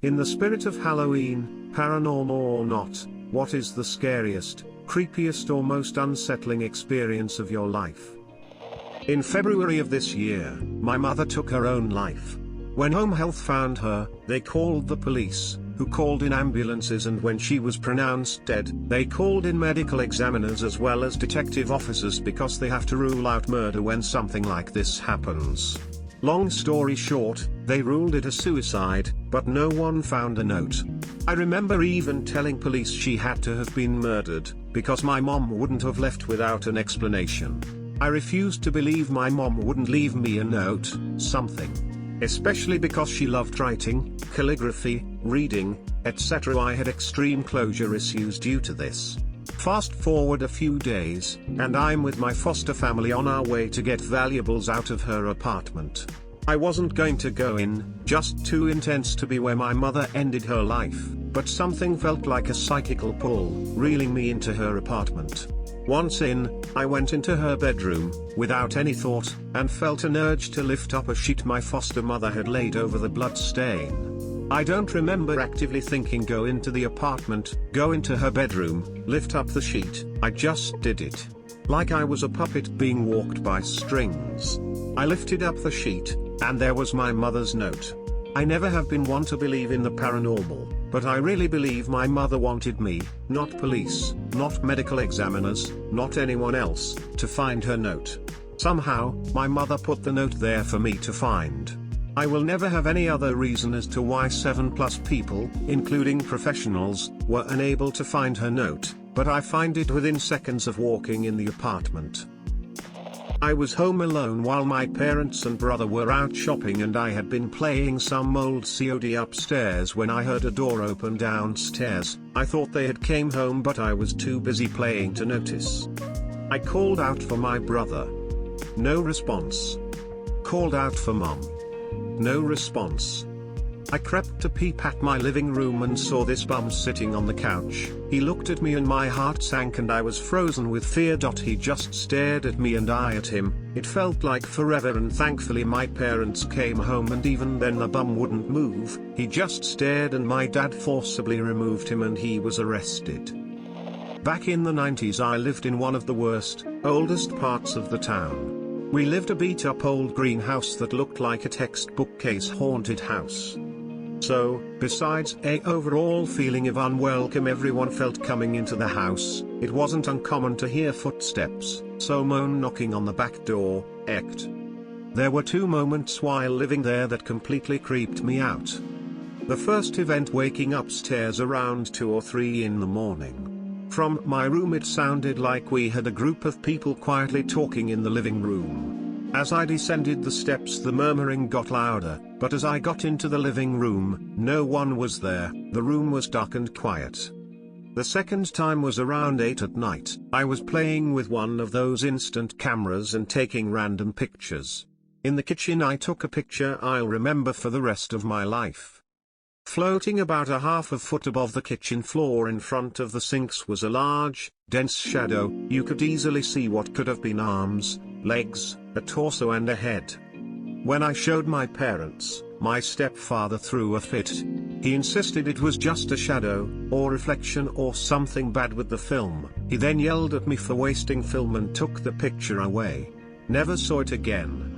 In the spirit of Halloween, paranormal or not, what is the scariest, creepiest or most unsettling experience of your life? In February of this year, my mother took her own life. When home health found her, they called the police, who called in ambulances, and when she was pronounced dead, they called in medical examiners as well as detective officers because they have to rule out murder when something like this happens. Long story short, they ruled it a suicide, but no one found a note. I remember even telling police she had to have been murdered, because my mom wouldn't have left without an explanation. I refused to believe my mom wouldn't leave me a note, something. Especially because she loved writing, calligraphy, reading, etc. I had extreme closure issues due to this. Fast forward a few days, and I'm with my foster family on our way to get valuables out of her apartment. I wasn't going to go in, just too intense to be where my mother ended her life, but something felt like a psychical pull, reeling me into her apartment. Once in, I went into her bedroom, without any thought, and felt an urge to lift up a sheet my foster mother had laid over the blood stain. I don't remember actively thinking go into the apartment, go into her bedroom, lift up the sheet. I just did it. Like I was a puppet being walked by strings. I lifted up the sheet, and there was my mother's note. I never have been one to believe in the paranormal, but I really believe my mother wanted me, not police, not medical examiners, not anyone else, to find her note. Somehow, my mother put the note there for me to find. I will never have any other reason as to why 7+ people, including professionals, were unable to find her note, but I find it within seconds of walking in the apartment. I was home alone while my parents and brother were out shopping, and I had been playing some old COD upstairs when I heard a door open downstairs. I thought they had came home, but I was too busy playing to notice. I called out for my brother. No response. Called out for mom. No response. I crept to peep at my living room and saw this bum sitting on the couch. He looked at me and my heart sank and I was frozen with fear. He just stared at me and I at him. It felt like forever, and thankfully my parents came home, and even then the bum wouldn't move. He just stared, and my dad forcibly removed him and he was arrested. Back in the 90s I lived in one of the worst, oldest parts of the town. We lived a beat-up old greenhouse that looked like a textbook case haunted house. So, besides a overall feeling of unwelcome everyone felt coming into the house, it wasn't uncommon to hear footsteps, someone knocking on the back door, ect. There were two moments while living there that completely creeped me out. The first event, waking upstairs around 2 or 3 in the morning. From my room it sounded like we had a group of people quietly talking in the living room. As I descended the steps the murmuring got louder, but as I got into the living room, no one was there. The room was dark and quiet. The second time was around 8 at night. I was playing with one of those instant cameras and taking random pictures. In the kitchen I took a picture I'll remember for the rest of my life. Floating about a half a foot above the kitchen floor in front of the sinks was a large, dense shadow. You could easily see what could have been arms, legs, a torso and a head. When I showed my parents, my stepfather threw a fit. He insisted it was just a shadow, or reflection or something bad with the film. He then yelled at me for wasting film and took the picture away. Never saw it again.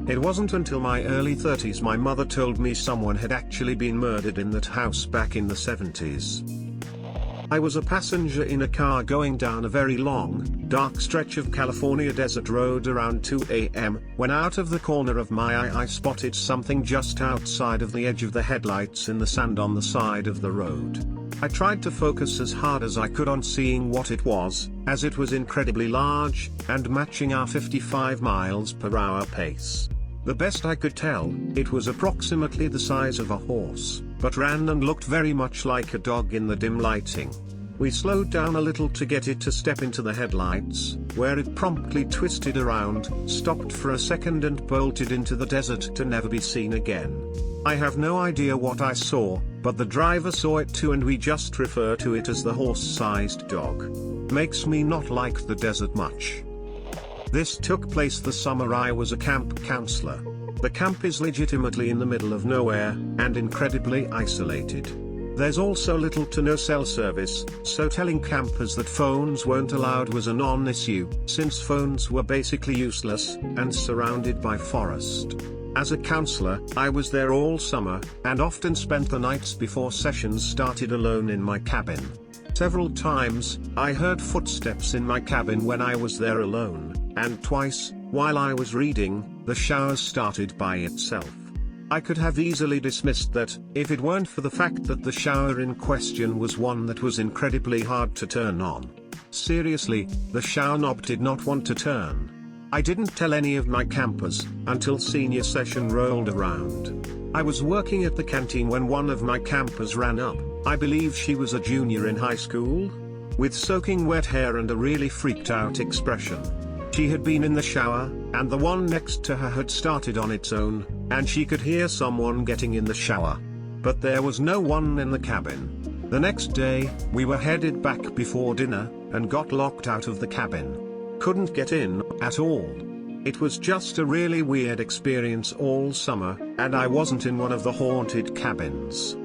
It wasn't until my early 30s my mother told me someone had actually been murdered in that house back in the 70s. I was a passenger in a car going down a very long, dark stretch of California desert road around 2 a.m., when out of the corner of my eye I spotted something just outside of the edge of the headlights in the sand on the side of the road. I tried to focus as hard as I could on seeing what it was, as it was incredibly large, and matching our 55 miles per hour pace. The best I could tell, it was approximately the size of a horse, but ran and looked very much like a dog in the dim lighting. We slowed down a little to get it to step into the headlights, where it promptly twisted around, stopped for a second and bolted into the desert to never be seen again. I have no idea what I saw, but the driver saw it too, and we just refer to it as the horse-sized dog. Makes me not like the desert much. This took place the summer I was a camp counselor. The camp is legitimately in the middle of nowhere, and incredibly isolated. There's also little to no cell service, so telling campers that phones weren't allowed was a non-issue, since phones were basically useless, and surrounded by forest. As a counselor, I was there all summer, and often spent the nights before sessions started alone in my cabin. Several times, I heard footsteps in my cabin when I was there alone, and twice, while I was reading, the shower started by itself. I could have easily dismissed that, if it weren't for the fact that the shower in question was one that was incredibly hard to turn on. Seriously, the shower knob did not want to turn. I didn't tell any of my campers, until senior session rolled around. I was working at the canteen when one of my campers ran up. I believe she was a junior in high school, with soaking wet hair and a really freaked out expression. She had been in the shower, and the one next to her had started on its own, and she could hear someone getting in the shower. But there was no one in the cabin. The next day, we were headed back before dinner, and got locked out of the cabin. Couldn't get in, at all. It was just a really weird experience all summer, and I wasn't in one of the haunted cabins.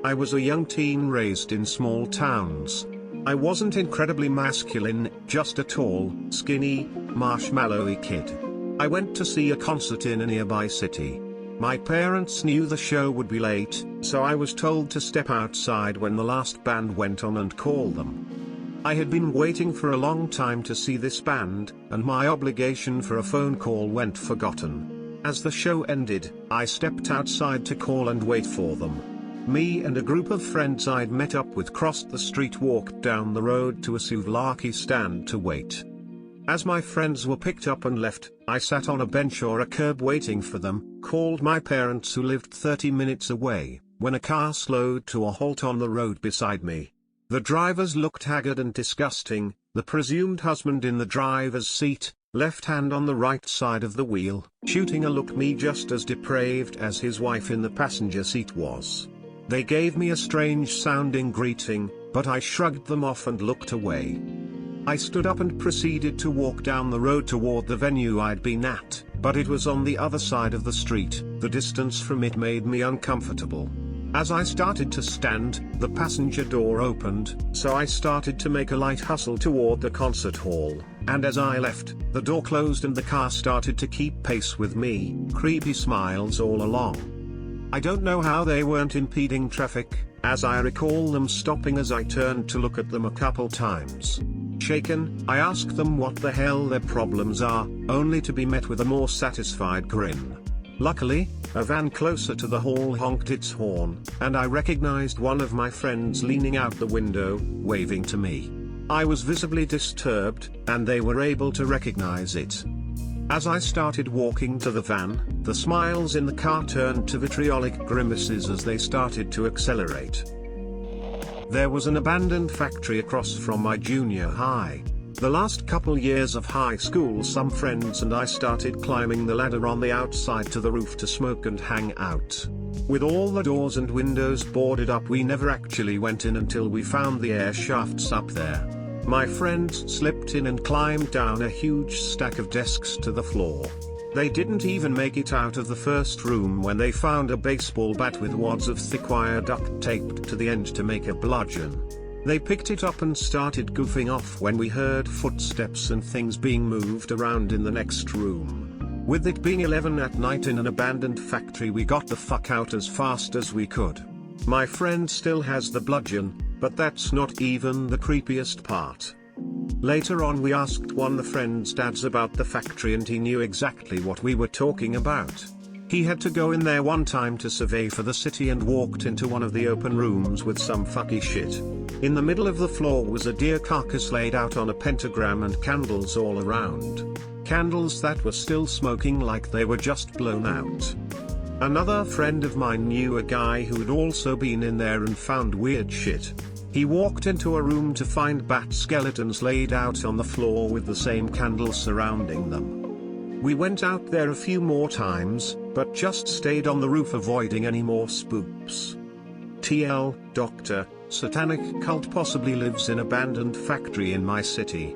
I was a young teen raised in small towns. I wasn't incredibly masculine, just a tall, skinny, marshmallowy kid. I went to see a concert in a nearby city. My parents knew the show would be late, so I was told to step outside when the last band went on and call them. I had been waiting for a long time to see this band, and my obligation for a phone call went forgotten. As the show ended, I stepped outside to call and wait for them. Me and a group of friends I'd met up with crossed the street, walked down the road to a souvlaki stand to wait. As my friends were picked up and left, I sat on a bench or a curb waiting for them, called my parents who lived 30 minutes away, when a car slowed to a halt on the road beside me. The drivers looked haggard and disgusting, the presumed husband in the driver's seat, left hand on the right side of the wheel, shooting a look at me just as depraved as his wife in the passenger seat was. They gave me a strange sounding greeting, but I shrugged them off and looked away. I stood up and proceeded to walk down the road toward the venue I'd been at, but it was on the other side of the street. The distance from it made me uncomfortable. As I started to stand, the passenger door opened, so I started to make a light hustle toward the concert hall, and as I left, the door closed and the car started to keep pace with me, creepy smiles all along. I don't know how they weren't impeding traffic, as I recall them stopping as I turned to look at them a couple times. Shaken, I asked them what the hell their problems are, only to be met with a more satisfied grin. Luckily, a van closer to the hall honked its horn, and I recognized one of my friends leaning out the window, waving to me. I was visibly disturbed, and they were able to recognize it. As I started walking to the van, the smiles in the car turned to vitriolic grimaces as they started to accelerate. There was an abandoned factory across from my junior high. The last couple years of high school, some friends and I started climbing the ladder on the outside to the roof to smoke and hang out. With all the doors and windows boarded up, we never actually went in until we found the air shafts up there. My friends slipped in and climbed down a huge stack of desks to the floor. They didn't even make it out of the first room when they found a baseball bat with wads of thick wire duct taped to the end to make a bludgeon. They picked it up and started goofing off when we heard footsteps and things being moved around in the next room. With it being 11 at night in an abandoned factory, we got the fuck out as fast as we could. My friend still has the bludgeon, but that's not even the creepiest part. Later on, we asked one of the friend's dads about the factory and he knew exactly what we were talking about. He had to go in there one time to survey for the city and walked into one of the open rooms with some fucky shit. In the middle of the floor was a deer carcass laid out on a pentagram and candles all around. Candles that were still smoking like they were just blown out. Another friend of mine knew a guy who had also been in there and found weird shit. He walked into a room to find bat skeletons laid out on the floor with the same candles surrounding them. We went out there a few more times, but just stayed on the roof avoiding any more spooks. TL, Doctor, satanic cult possibly lives in abandoned factory in my city.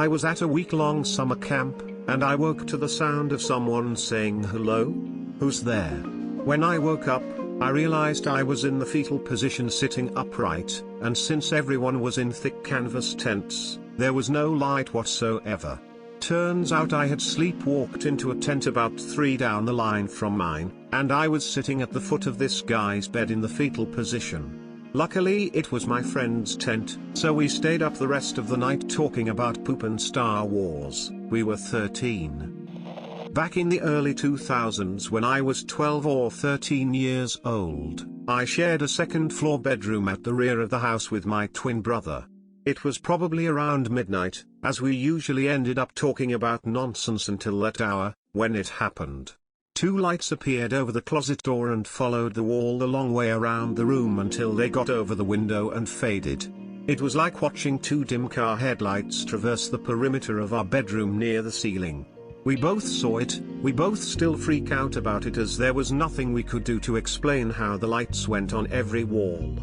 I was at a week-long summer camp, and I woke to the sound of someone saying hello? Who's there? When I woke up, I realized I was in the fetal position sitting upright, and since everyone was in thick canvas tents, there was no light whatsoever. Turns out I had sleepwalked into a tent about 3 down the line from mine, and I was sitting at the foot of this guy's bed in the fetal position. Luckily it was my friend's tent, so we stayed up the rest of the night talking about poop and Star Wars. We were 13. Back in the early 2000s when I was 12 or 13 years old, I shared a second-floor bedroom at the rear of the house with my twin brother. It was probably around midnight, as we usually ended up talking about nonsense until that hour, when it happened. 2 lights appeared over the closet door and followed the wall the long way around the room until they got over the window and faded. It was like watching 2 dim car headlights traverse the perimeter of our bedroom near the ceiling. We both saw it, we both still freak out about it as there was nothing we could do to explain how the lights went on every wall.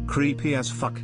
Creepy as fuck.